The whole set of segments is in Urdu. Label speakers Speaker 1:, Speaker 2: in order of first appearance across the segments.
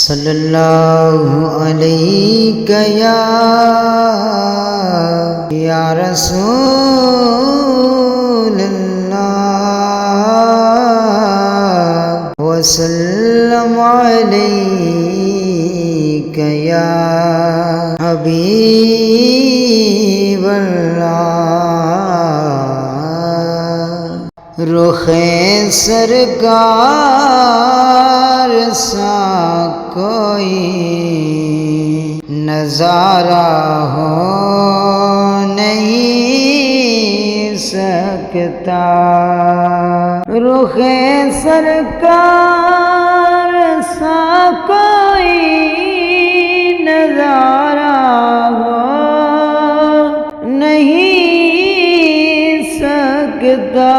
Speaker 1: صلی اللہ علیہ یا رسول اللہ وسلم علیک یا حبیب اللہ، رخ سرکار سا کوئی نظارہ ہو نہیں سکتا، رخ سرکار سا کوئی نظارہ ہو نہیں سکتا،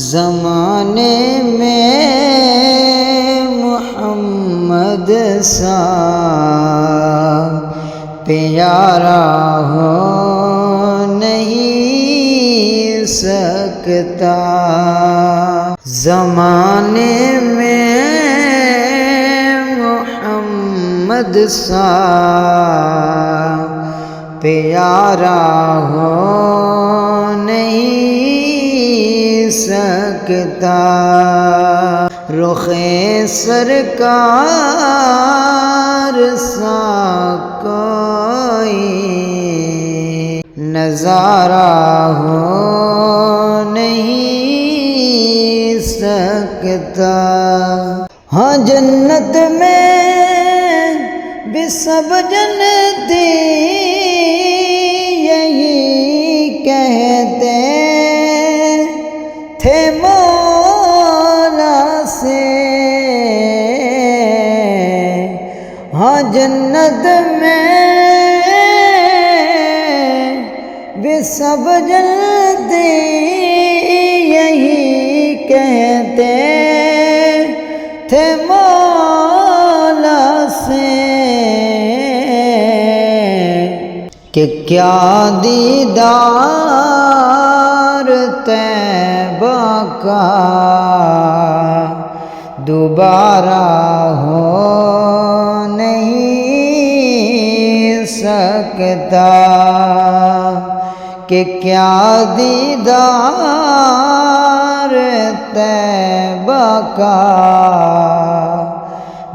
Speaker 1: زمانے میں محمد سا پیارا ہو نہیں سکتا، زمانے میں محمد سا پیارا ہو نہیں سکتا، رخ سرکار سا کوئی نظارہ ہو نہیں سکتا، ہاں جنت میں بھی سب جنتی یہی کہتے تھے مولا سے، ہاں جنت میں بھی سب جنتی یہی کہتے تھے مولا سے کہ کیا دیدار طیبہ کا دوبارہ ہو نہیں سکتا، کہ کیا دیدار طیبہ کا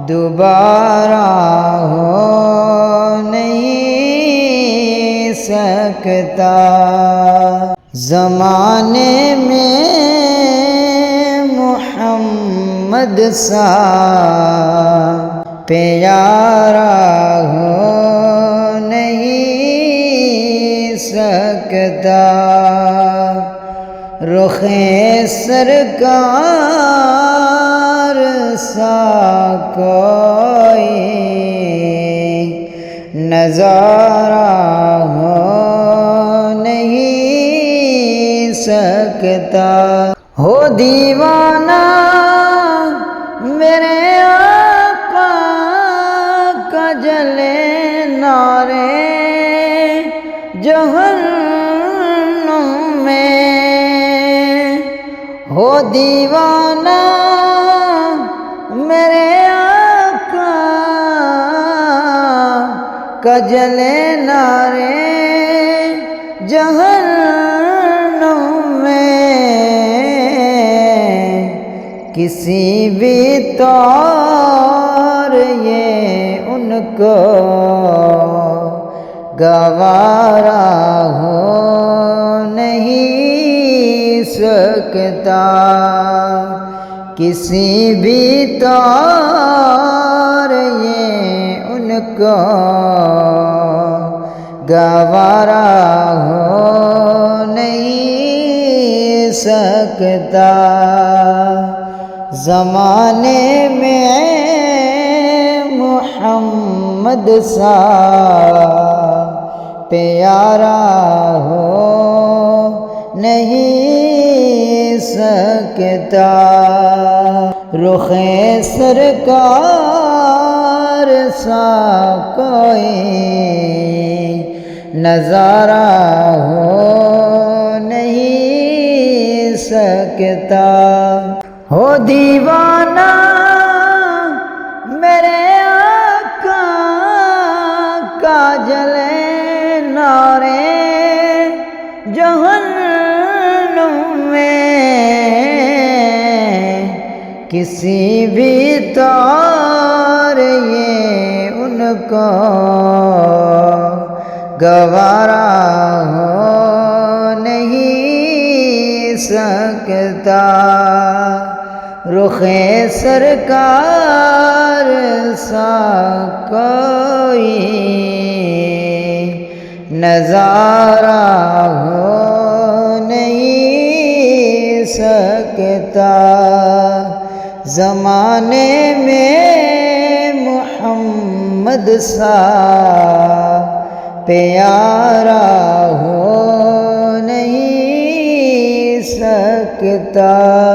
Speaker 1: دوبارہ ہو نہیں سکتا، زمانے میں محمد سا پیارا ہو نہیں سکتا، رخ سرکار سا کوئی نظارہ ہو نہیں سکتا، ہو دیوانہ میرے آقا کا جلے نارے جہنم میں، ہو دیوانہ میرے آقا کا جلے نارے جہنم میں، کسی بھی طور یہ ان کو گوارا ہو نہیں سکتا، کسی بھی طور یہ ان کو گوارا ہو نہیں سکتا، زمانے میں محمد سا پیارا ہو نہیں سکتا، رخ سرکار سا کوئی نظارہ ہو نہیں سکتا، ہو دیوانہ کسی بھی طور یہ ان کو گوارا ہو نہیں سکتا۔ رخ سرکار سا کوئی نظارہ ہو نہیں سکتا۔ زمانے میں محمد سا پیارا ہو نہیں سکتا۔